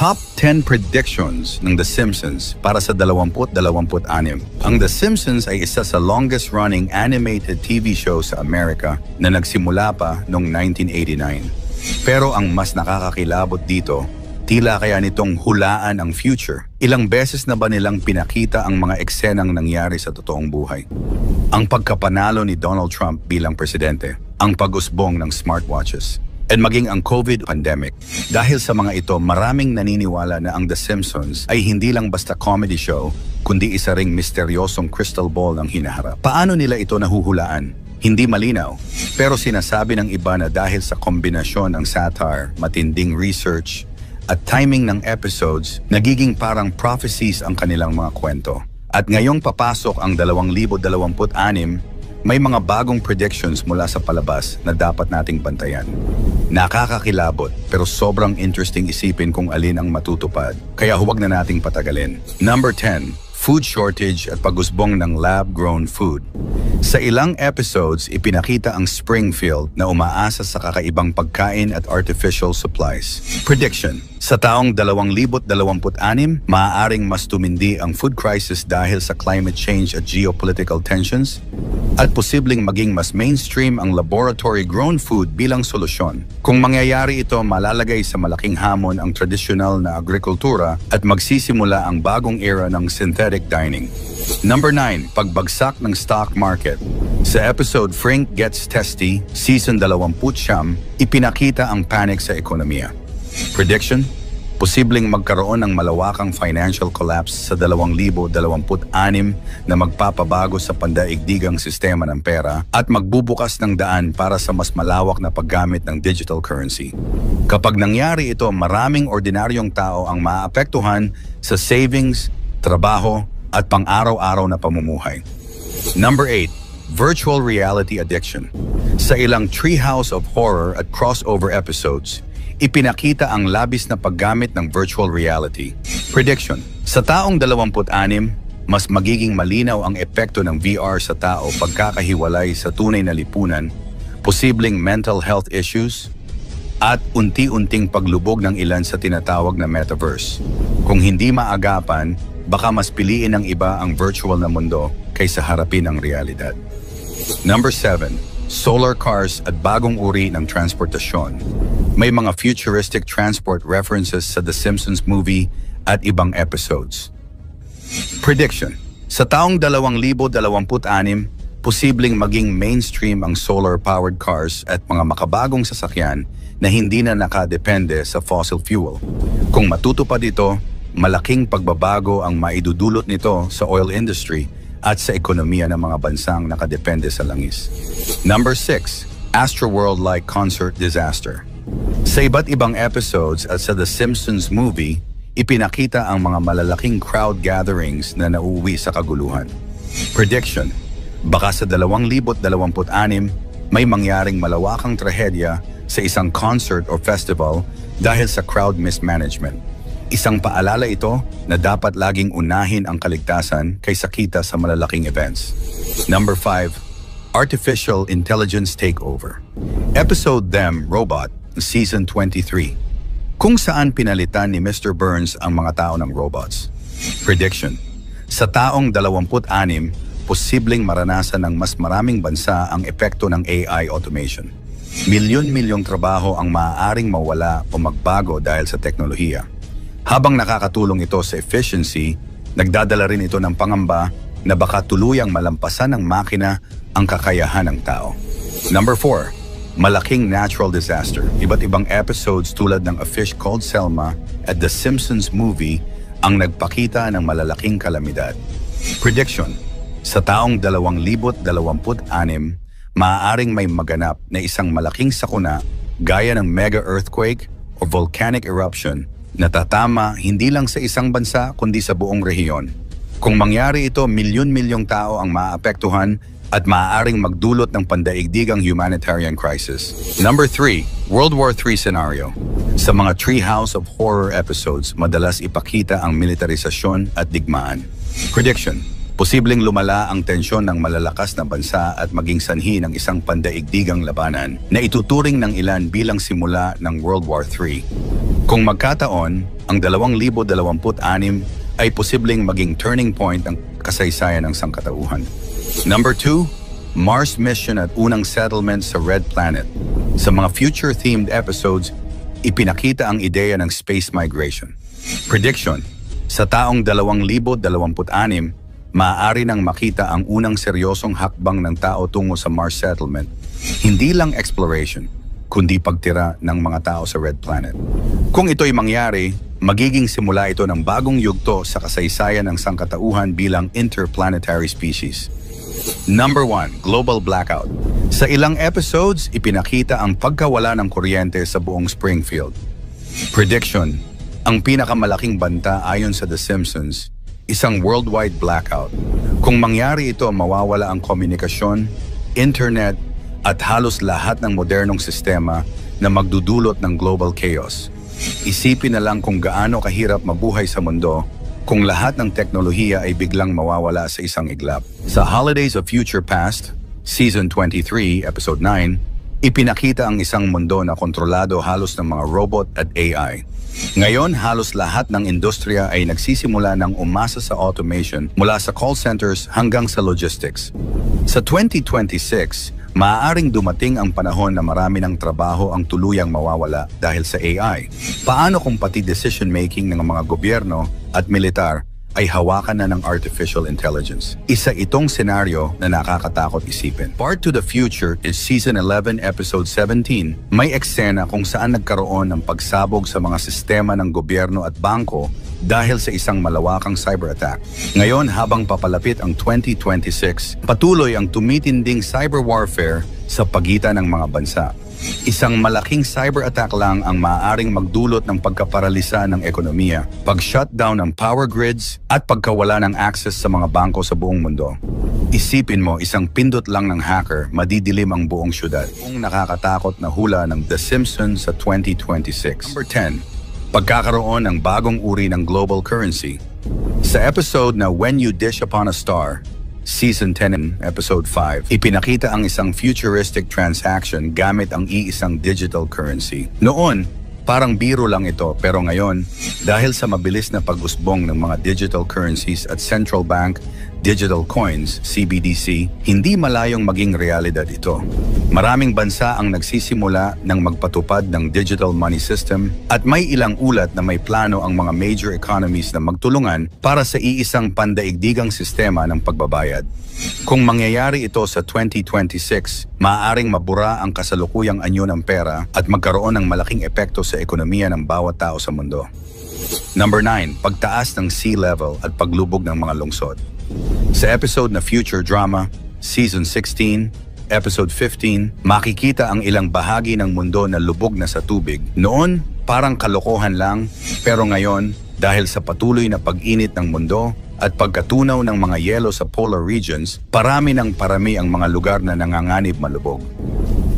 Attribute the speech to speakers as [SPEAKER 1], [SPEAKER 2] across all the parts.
[SPEAKER 1] Top 10 predictions ng The Simpsons para sa 2026. Ang The Simpsons ay isa sa longest-running animated TV show sa Amerika na nagsimula pa noong 1989. Pero ang mas nakakakilabot dito, tila kaya nitong hulaan ang future. Ilang beses na ba nilang pinakita ang mga eksenang nangyari sa totoong buhay? Ang pagkapanalo ni Donald Trump bilang presidente, ang pag-usbong ng smartwatches, at maging ang COVID pandemic. Dahil sa mga ito, maraming naniniwala na ang The Simpsons ay hindi lang basta comedy show, kundi isa ring misteryosong crystal ball ng hinaharap. Paano nila ito nahuhulaan? Hindi malinaw. Pero sinasabi ng iba na dahil sa kombinasyon ng satire, matinding research, at timing ng episodes, nagiging parang prophecies ang kanilang mga kwento. At ngayong papasok ang 2026, may mga bagong predictions mula sa palabas na dapat nating bantayan. Nakakakilabot pero sobrang interesting isipin kung alin ang matutupad, kaya huwag na nating patagalin. Number 10. Food shortage at pag-usbong ng lab-grown food. Sa ilang episodes, ipinakita ang Springfield na umaasa sa kakaibang pagkain at artificial supplies. Prediction: sa taong 2026, maaaring mas tumindi ang food crisis dahil sa climate change at geopolitical tensions, at posibleng maging mas mainstream ang laboratory-grown food bilang solusyon. Kung mangyayari ito, malalagay sa malaking hamon ang tradisyonal na agrikultura at magsisimula ang bagong era ng synthetic dining. Number 9. Pagbagsak ng stock market. Sa episode Frank Gets Testy, Season 20, ipinakita ang panic sa ekonomiya. Prediction: posibleng magkaroon ng malawakang financial collapse sa 2026 na magpapabago sa pandaigdigang sistema ng pera at magbubukas ng daan para sa mas malawak na paggamit ng digital currency. Kapag nangyari ito, maraming ordinaryong tao ang maapektuhan sa savings, trabaho, at pang-araw-araw na pamumuhay. Number 8. Virtual reality addiction. Sa ilang Treehouse of Horror at crossover episodes, ipinakita ang labis na paggamit ng virtual reality. Prediction: sa taong 26, mas magiging malinaw ang epekto ng VR sa tao pagkakahiwalay sa tunay na lipunan, posibleng mental health issues, at unti-unting paglubog ng ilan sa tinatawag na metaverse. Kung hindi maagapan, baka mas piliin ng iba ang virtual na mundo kaysa harapin ang realidad. Number 7. Solar cars at bagong uri ng transportasyon. May mga futuristic transport references sa The Simpsons movie at ibang episodes. Prediction: sa taong 2026, posibleng maging mainstream ang solar-powered cars at mga makabagong sasakyan na hindi na nakadepende sa fossil fuel. Kung matutupad ito, malaking pagbabago ang maidudulot nito sa oil industry at sa ekonomiya ng mga bansang nakadepende sa langis. Number 6. Astroworld-like concert disaster. Sa iba't ibang episodes at sa The Simpsons movie, ipinakita ang mga malalaking crowd gatherings na nauuwi sa kaguluhan. Prediction: baka sa 2026, may mangyaring malawakang trahedya sa isang concert or festival dahil sa crowd mismanagement. Isang paalala ito na dapat laging unahin ang kaligtasan kaysa kita sa malalaking events. Number 5. Artificial Intelligence Takeover. Episode Them, Robot, Season 23. Kung saan pinalitan ni Mr. Burns ang mga tao ng robots. Prediction: sa taong 26, posibleng maranasan ng mas maraming bansa ang epekto ng AI automation. Milyon-milyong trabaho ang maaaring mawala o magbago dahil sa teknolohiya. Habang nakakatulong ito sa efficiency, nagdadala rin ito ng pangamba na baka tuluyang malampasan ng makina ang kakayahan ng tao. Number 4. Malaking natural disaster. Iba't ibang episodes tulad ng A Fish Called Selma at The Simpsons movie ang nagpakita ng malalaking kalamidad. Prediction: sa taong 2026, maaaring may maganap na isang malaking sakuna gaya ng mega earthquake o volcanic eruption na tatama hindi lang sa isang bansa kundi sa buong rehiyon. Kung mangyari ito, milyon-milyong tao ang maapektuhan at maaaring magdulot ng pandaigdigang humanitarian crisis. Number 3. World War III scenario. Sa mga Treehouse of Horror episodes, madalas ipakita ang militarisasyon at digmaan. Prediction: Posibleng lumala ang tensyon ng malalakas na bansa at maging sanhi ng isang pandaigdigang labanan na ituturing ng ilan bilang simula ng World War III. Kung magkataon, ang 2026 ay posibleng maging turning point ng kasaysayan ng sangkatauhan. Number 2, Mars mission at unang settlement sa Red Planet. Sa mga future-themed episodes, ipinakita ang ideya ng space migration. Prediction: sa taong 2026, maaari nang makita ang unang seryosong hakbang ng tao tungo sa Mars settlement. Hindi lang exploration, kundi pagtira ng mga tao sa Red Planet. Kung ito'y mangyari, magiging simula ito ng bagong yugto sa kasaysayan ng sangkatauhan bilang interplanetary species. Number 1, Global Blackout. Sa ilang episodes, ipinakita ang pagkawala ng kuryente sa buong Springfield. Prediction: ang pinakamalaking banta ayon sa The Simpsons, isang worldwide blackout. Kung mangyari ito, mawawala ang komunikasyon, internet, at halos lahat ng modernong sistema na magdudulot ng global chaos. Isipin na lang kung gaano kahirap mabuhay sa mundo kung lahat ng teknolohiya ay biglang mawawala sa isang iglap. Sa Holidays of Future Past, Season 23, Episode 9, ipinakita ang isang mundo na kontrolado halos ng mga robot at AI. Ngayon, halos lahat ng industriya ay nagsisimula ng umasa sa automation mula sa call centers hanggang sa logistics. Sa 2026, maaaring dumating ang panahon na marami ng trabaho ang tuluyang mawawala dahil sa AI. Paano kung pati decision-making ng mga gobyerno at militar ay hawakan na ng artificial intelligence? Isa itong senaryo na nakakatakot isipin. Part to the Future is Season 11, Episode 17. May eksena kung saan nagkaroon ng pagsabog sa mga sistema ng gobyerno at bangko dahil sa isang malawakang cyber attack. Ngayon, habang papalapit ang 2026, patuloy ang tumitinding cyber warfare sa pagitan ng mga bansa. Isang malaking cyber attack lang ang maaaring magdulot ng pagkaparalisa ng ekonomiya, pag-shutdown ng power grids, at pagkawala ng access sa mga bangko sa buong mundo. Isipin mo, isang pindot lang ng hacker, madidilim ang buong syudad. Kung nakakatakot na hula ng The Simpsons sa 2026. Number 10. Pagkakaroon ng bagong uri ng global currency. Sa episode na When You Dish Upon a Star, Season 10, Episode 5, ipinakita ang isang futuristic transaction gamit ang iisang digital currency. Noon, parang biro lang ito, pero ngayon, dahil sa mabilis na pag-usbong ng mga digital currencies at central bank digital coins, CBDC, hindi malayong maging realidad ito. Maraming bansa ang nagsisimula ng magpatupad ng digital money system at may ilang ulat na may plano ang mga major economies na magtulungan para sa iisang pandaigdigang sistema ng pagbabayad. Kung mangyayari ito sa 2026, maaaring mabura ang kasalukuyang anyo ng pera at magkaroon ng malaking epekto sa ekonomiya ng bawat tao sa mundo. Number 9, pagtaas ng sea level at paglubog ng mga lungsod. Sa episode na Future Drama, Season 16, Episode 15, makikita ang ilang bahagi ng mundo na lubog na sa tubig. Noon, parang kalokohan lang, pero ngayon, dahil sa patuloy na pag-init ng mundo at pagkatunaw ng mga yelo sa polar regions, parami ng parami ang mga lugar na nanganganib malubog.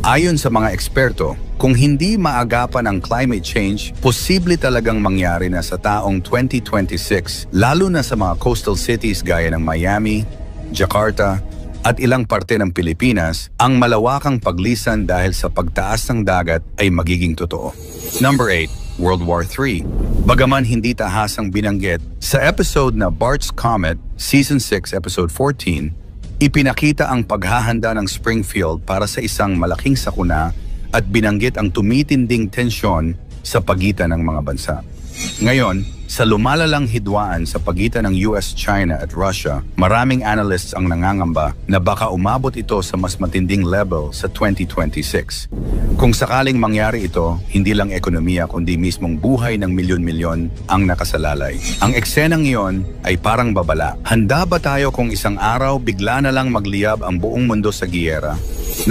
[SPEAKER 1] Ayon sa mga eksperto, kung hindi maagapan ang climate change, posible talagang mangyari na sa taong 2026, lalo na sa mga coastal cities gaya ng Miami, Jakarta, at ilang parte ng Pilipinas, ang malawakang paglisan dahil sa pagtaas ng dagat ay magiging totoo. Number 8, World War III. Bagaman hindi tahasang binanggit, sa episode na Bart's Comet, Season 6, Episode 14, ipinakita ang paghahanda ng Springfield para sa isang malaking sakuna at binanggit ang tumitinding tensyon sa pagitan ng mga bansa. Ngayon, sa lumalalang hidwaan sa pagitan ng US, China at Russia, maraming analysts ang nangangamba na baka umabot ito sa mas matinding level sa 2026. Kung sakaling mangyari ito, hindi lang ekonomiya kundi mismong buhay ng milyon-milyon ang nakasalalay. Ang eksenang iyon ay parang babala. Handa ba tayo kung isang araw bigla na lang magliyab ang buong mundo sa giyera?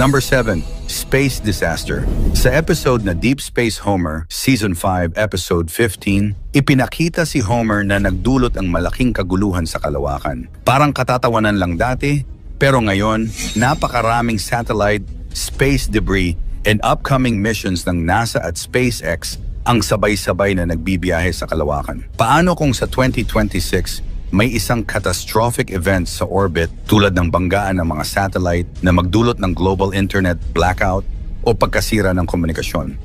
[SPEAKER 1] Number 7, Space Disaster. Sa episode na Deep Space Homer, Season 5, Episode 15, ipinakita si Homer na nagdulot ang malaking kaguluhan sa kalawakan. Parang katatawanan lang dati, pero ngayon, napakaraming satellite, space debris, and upcoming missions ng NASA at SpaceX ang sabay-sabay na nagbibiyahe sa kalawakan. Paano kung sa 2026, may isang catastrophic event sa orbit tulad ng banggaan ng mga satellite na magdulot ng global internet blackout o pagkasira ng komunikasyon.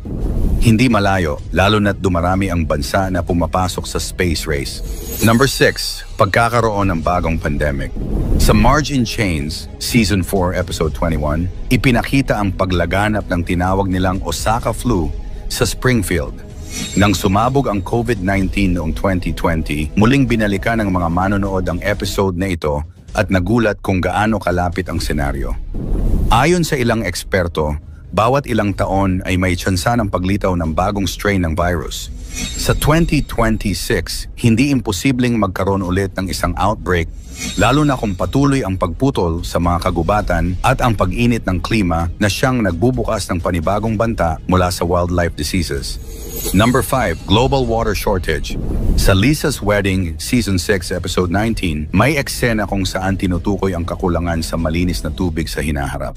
[SPEAKER 1] Hindi malayo, lalo na't dumarami ang bansa na pumapasok sa space race. Number 6, pagkakaroon ng bagong pandemic. Sa Marge in Chains, Season 4, Episode 21, ipinakita ang paglaganap ng tinawag nilang Osaka flu sa Springfield. Nang sumabog ang COVID-19 noong 2020, muling binalikan ng mga manonood ang episode na ito at nagulat kung gaano kalapit ang senaryo. Ayon sa ilang eksperto, bawat ilang taon ay may tsansa ng paglitaw ng bagong strain ng virus. Sa 2026, hindi imposibleng magkaroon ulit ng isang outbreak, lalo na kung patuloy ang pagputol sa mga kagubatan at ang pag-init ng klima na siyang nagbubukas ng panibagong banta mula sa wildlife diseases. Number 5, global water shortage. Sa Lisa's Wedding, Season 6, Episode 19, may eksena kung saan tinutukoy ang kakulangan sa malinis na tubig sa hinaharap.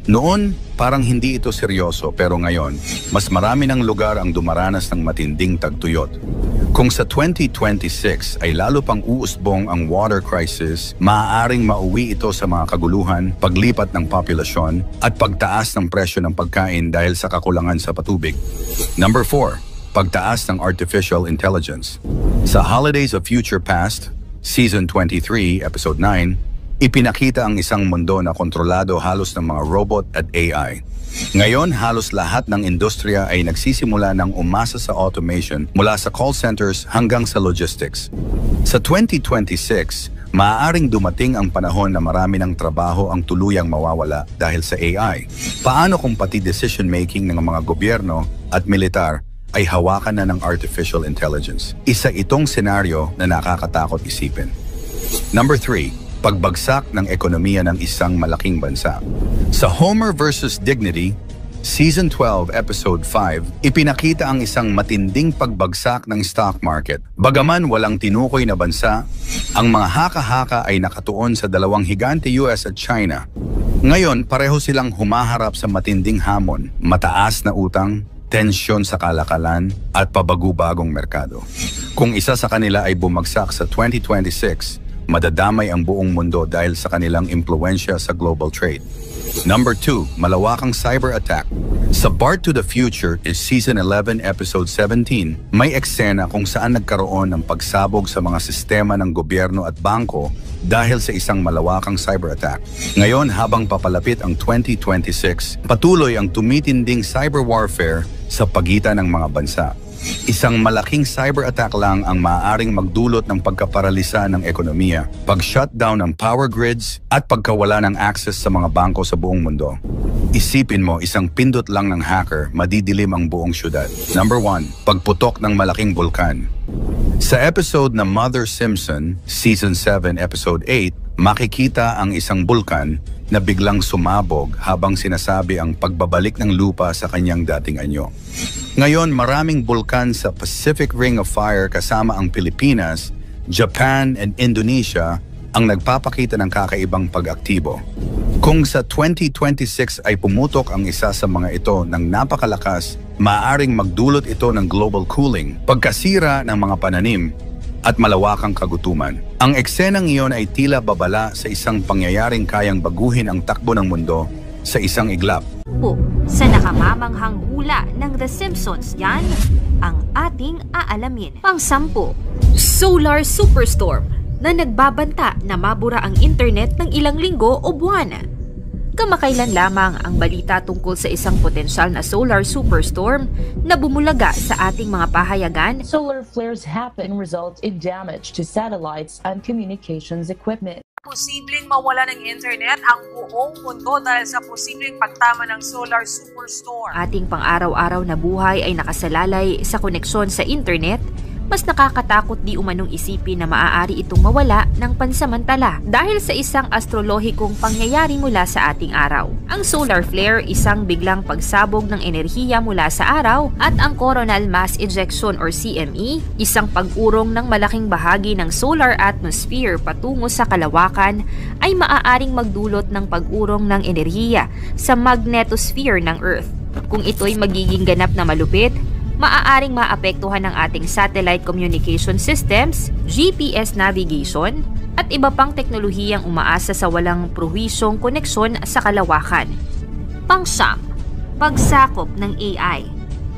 [SPEAKER 1] Noon, parang hindi ito seryoso pero ngayon, mas marami ng lugar ang dumaranas ng matinding tagtuyot. Kung sa 2026 ay lalo pang uusbong ang water crisis, maaaring mauwi ito sa mga kaguluhan, paglipat ng populasyon, at pagtaas ng presyo ng pagkain dahil sa kakulangan sa patubig. Number 4, pagtaas ng artificial intelligence. Sa Holidays of Future Past, Season 23, Episode 9, ipinakita ang isang mundo na kontrolado halos ng mga robot at AI. Ngayon, halos lahat ng industriya ay nagsisimula ng umasa sa automation mula sa call centers hanggang sa logistics. Sa 2026, maaaring dumating ang panahon na marami ng trabaho ang tuluyang mawawala dahil sa AI. Paano kung pati decision-making ng mga gobyerno at militar ay hawakan na ng artificial intelligence? Isa itong senaryo na nakakatakot isipin. Number 3, pagbagsak ng ekonomiya ng isang malaking bansa. Sa Homer vs. Dignity, Season 12, Episode 5, ipinakita ang isang matinding pagbagsak ng stock market. Bagaman walang tinukoy na bansa, ang mga haka-haka ay nakatuon sa dalawang higante US at China. Ngayon, pareho silang humaharap sa matinding hamon, mataas na utang, tensyon sa kalakalan, at pabago-bagong merkado. Kung isa sa kanila ay bumagsak sa 2026, madadamay ang buong mundo dahil sa kanilang impluensya sa global trade. Number 2, malawakang cyber attack. Sa Bart to the Future is Season 11, Episode 17, may eksena kung saan nagkaroon ng pagsabog sa mga sistema ng gobyerno at bangko dahil sa isang malawakang cyber attack. Ngayon, habang papalapit ang 2026, patuloy ang tumitinding cyber warfare sa pagitan ng mga bansa. Isang malaking cyber attack lang ang maaaring magdulot ng pagkaparalisa ng ekonomiya, pag-shutdown ng power grids, at pagkawala ng access sa mga bangko sa buong mundo. Isipin mo, isang pindot lang ng hacker, madidilim ang buong syudad. Number 1, pagputok ng malaking bulkan. Sa episode na Mother Simpson, Season 7, Episode 8, makikita ang isang bulkan na biglang sumabog habang sinasabi ang pagbabalik ng lupa sa kanyang dating anyo. Ngayon, maraming bulkan sa Pacific Ring of Fire kasama ang Pilipinas, Japan, and Indonesia ang nagpapakita ng kakaibang pag-aktibo. Kung sa 2026 ay pumutok ang isa sa mga ito ng napakalakas, maaaring magdulot ito ng global cooling, pagkasira ng mga pananim, at malawakang kagutuman. Ang eksenang iyon ay tila babala sa isang pangyayaring kayang baguhin ang takbo ng mundo sa isang iglap.
[SPEAKER 2] Sa nakamamanghang hula ng The Simpsons, yan ang ating aalamin. Pang-10, Solar Superstorm na nagbabanta na mabura ang internet ng ilang linggo o buwan. Kamakailan lamang ang balita tungkol sa isang potensyal na solar superstorm na bumulaga sa ating mga pahayagan.
[SPEAKER 3] Solar flares happen result in damage to satellites and communications equipment.
[SPEAKER 4] Posibleng mawala ng internet ang buong mundo dahil sa posibleng pagtama ng solar superstorm.
[SPEAKER 2] Ating pang-araw-araw na buhay ay nakasalalay sa koneksyon sa internet. Mas nakakatakot di umanong isipin na maaari itong mawala ng pansamantala dahil sa isang astrolohikong pangyayari mula sa ating araw. Ang solar flare, isang biglang pagsabog ng enerhiya mula sa araw, at ang coronal mass ejection or CME, isang pag-urong ng malaking bahagi ng solar atmosphere patungo sa kalawakan, ay maaaring magdulot ng pag-urong ng enerhiya sa magnetosphere ng Earth. Kung ito'y magiging ganap na malupit, maaaring maapektuhan ng ating satellite communication systems, GPS navigation, at iba pang teknolohiyang umaasa sa walang prohisyong koneksyon sa kalawakan. Pang-siyam, pagsakop ng AI.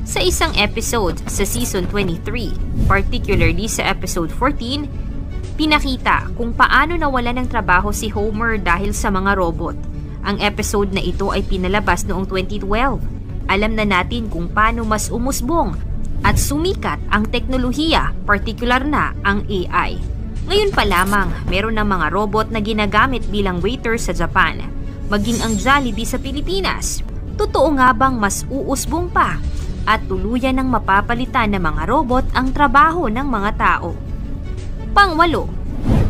[SPEAKER 2] Sa isang episode sa Season 23, particularly sa Episode 14, pinakita kung paano nawala ng trabaho si Homer dahil sa mga robot. Ang episode na ito ay pinalabas noong 2012. Alam na natin kung paano mas umusbong at sumikat ang teknolohiya, partikular na ang AI. Ngayon pa lamang, meron ng mga robot na ginagamit bilang waiter sa Japan, maging ang Jollibee sa Pilipinas. Totoo nga bang mas uusbong pa at tuluyan ng mapapalitan ng mga robot ang trabaho ng mga tao? Pang-walo,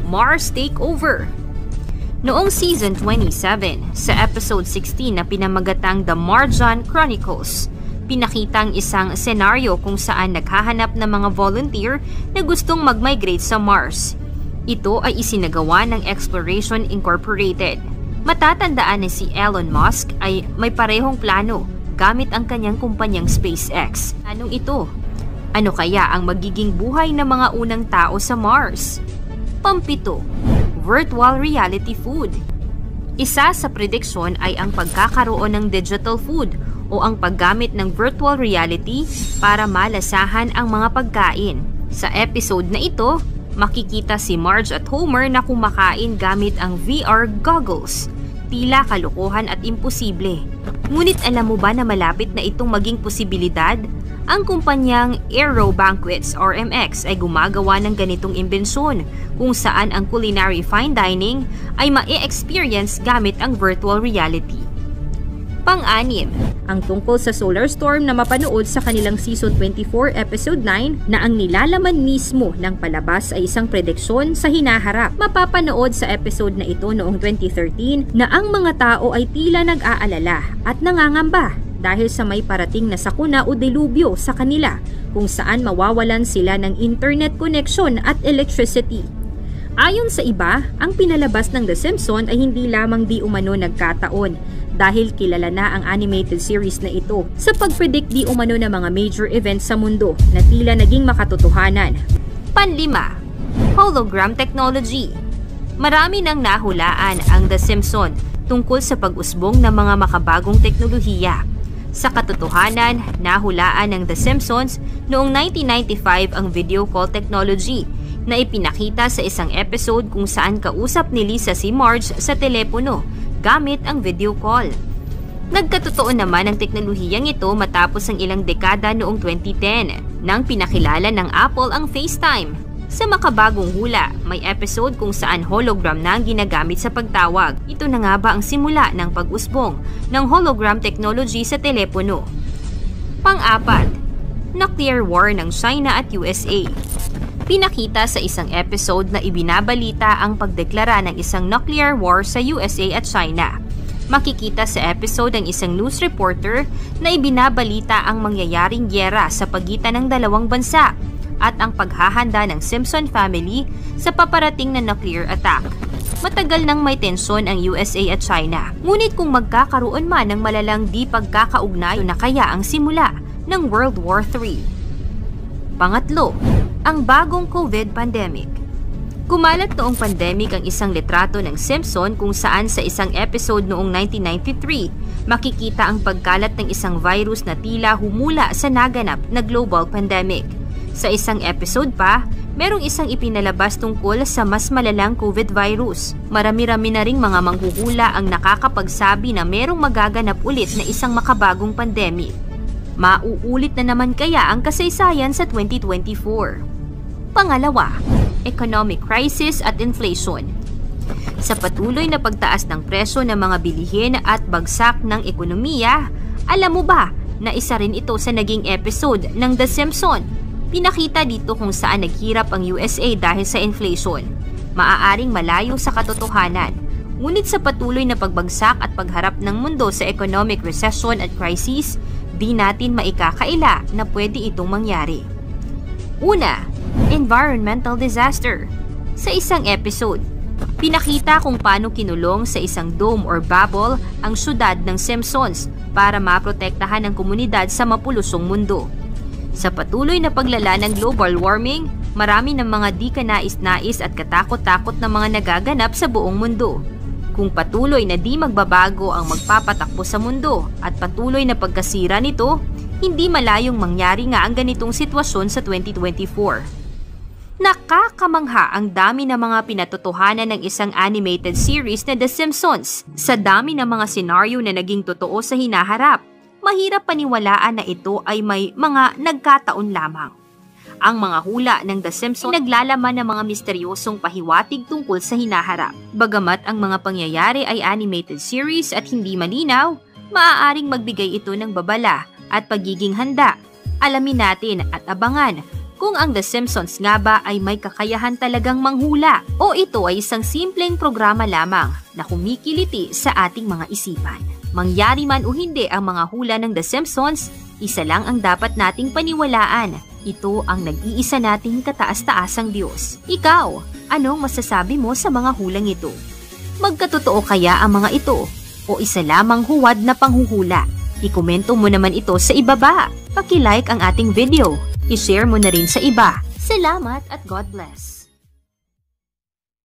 [SPEAKER 2] Mars Takeover. Noong Season 27, sa Episode 16 na pinamagatang The Marjan Chronicles, pinakitang isang senaryo kung saan naghahanap ng mga volunteer na gustong mag-migrate sa Mars. Ito ay isinagawa ng Exploration Incorporated. Matatandaan na si Elon Musk ay may parehong plano gamit ang kanyang kumpanyang SpaceX. Anong ito? Ano kaya ang magiging buhay ng mga unang tao sa Mars? Pampito, virtual reality food. Isa sa prediksyon ay ang pagkakaroon ng digital food o ang paggamit ng virtual reality para malasahan ang mga pagkain. Sa episode na ito, makikita si Marge at Homer na kumakain gamit ang VR goggles. Tila kalokohan at imposible. Ngunit alam mo ba na malapit na itong maging posibilidad? Ang kumpanyang Aero Banquets or MX ay gumagawa ng ganitong imbensyon kung saan ang culinary fine dining ay ma-experience gamit ang virtual reality. Pang-anim, ang tungkol sa solar storm na mapanood sa kanilang Season 24 Episode 9 na ang nilalaman mismo ng palabas ay isang prediksyon sa hinaharap. Mapapanood sa episode na ito noong 2013 na ang mga tao ay tila nag-aalala at nangangamba dahil sa may parating na sakuna o delubyo sa kanila kung saan mawawalan sila ng internet connection at electricity. Ayon sa iba, ang pinalabas ng The Simpsons ay hindi lamang di umano nagkataon dahil kilala na ang animated series na ito sa pag-predict di umano ng mga major events sa mundo na tila naging makatotohanan. Panlima, hologram technology. Marami nang nahulaan ang The Simpsons tungkol sa pag-usbong ng mga makabagong teknolohiya. Sa katotohanan, nahulaan ng The Simpsons noong 1995 ang video call technology na ipinakita sa isang episode kung saan kausap ni Lisa si Marge sa telepono gamit ang video call. Nagkatotoo naman ang teknolohiyang ito matapos ang ilang dekada noong 2010 nang pinakilala ng Apple ang FaceTime. Sa makabagong hula, may episode kung saan hologram na ang ginagamit sa pagtawag. Ito na nga ba ang simula ng pag-usbong ng hologram technology sa telepono? Pang-apat, nuclear war ng China at USA. Pinakita sa isang episode na ibinabalita ang pagdeklara ng isang nuclear war sa USA at China. Makikita sa episode ang isang news reporter na ibinabalita ang mangyayaring gyera sa pagitan ng dalawang bansa at ang paghahanda ng Simpson family sa paparating na nuclear attack. Matagal nang may tensyon ang USA at China. Ngunit kung magkakaroon man ng malalang di pagkakaugnay, na kaya ang simula ng World War III. Pangatlo, ang bagong COVID pandemic. Kumalat noong pandemic ang isang litrato ng Simpson kung saan sa isang episode noong 1993, makikita ang pagkalat ng isang virus na tila humula sa naganap na global pandemic. Sa isang episode pa, merong isang ipinalabas tungkol sa mas malalang COVID virus. Marami-rami na ring mga manghuhula ang nakakapagsabi na merong magaganap ulit na isang makabagong pandemic. Mauulit na naman kaya ang kasaysayan sa 2024? Pangalawa, economic crisis at inflation. Sa patuloy na pagtaas ng presyo ng mga bilihin at bagsak ng ekonomiya, alam mo ba na isa rin ito sa naging episode ng The Simpsons? Pinakita dito kung saan naghirap ang USA dahil sa inflation. Maaaring malayo sa katotohanan. Ngunit sa patuloy na pagbagsak at pagharap ng mundo sa economic recession at crisis, di natin maikakaila na pwede itong mangyari. Una, environmental disaster. Sa isang episode, pinakita kung paano kinulong sa isang dome or bubble ang syudad ng Simpsons para maprotektahan ang komunidad sa mapulusong mundo. Sa patuloy na paglala ng global warming, marami ng mga di kanais-nais at katakot-takot na mga nagaganap sa buong mundo. Kung patuloy na di magbabago ang magpapatakbo sa mundo at patuloy na pagkasira nito, hindi malayong mangyari nga ang ganitong sitwasyon sa 2024. Nakakamangha ang dami ng mga pinatotohanan ng isang animated series na The Simpsons. Sa dami ng mga senaryo na naging totoo sa hinaharap, mahirap paniwalaan na ito ay may mga nagkataon lamang. Ang mga hula ng The Simpsons ay naglalaman ng mga misteryosong pahiwatig tungkol sa hinaharap. Bagamat ang mga pangyayari ay animated series at hindi malinaw, maaaring magbigay ito ng babala at pagiging handa. Alamin natin at abangan kung ang The Simpsons nga ba ay may kakayahan talagang manghula o ito ay isang simpleng programa lamang na kumikiliti sa ating mga isipan. Mangyari man o hindi ang mga hula ng The Simpsons, isa lang ang dapat nating paniwalaan. Ito ang nag-iisa nating kataas-taasang Diyos. Ikaw, anong masasabi mo sa mga hulang ito? Magkatotoo kaya ang mga ito o isa lamang huwad na panghuhula? I-komento mo naman ito sa ibaba. Paki-like ang ating video. I-share mo na rin sa iba. Salamat at God bless.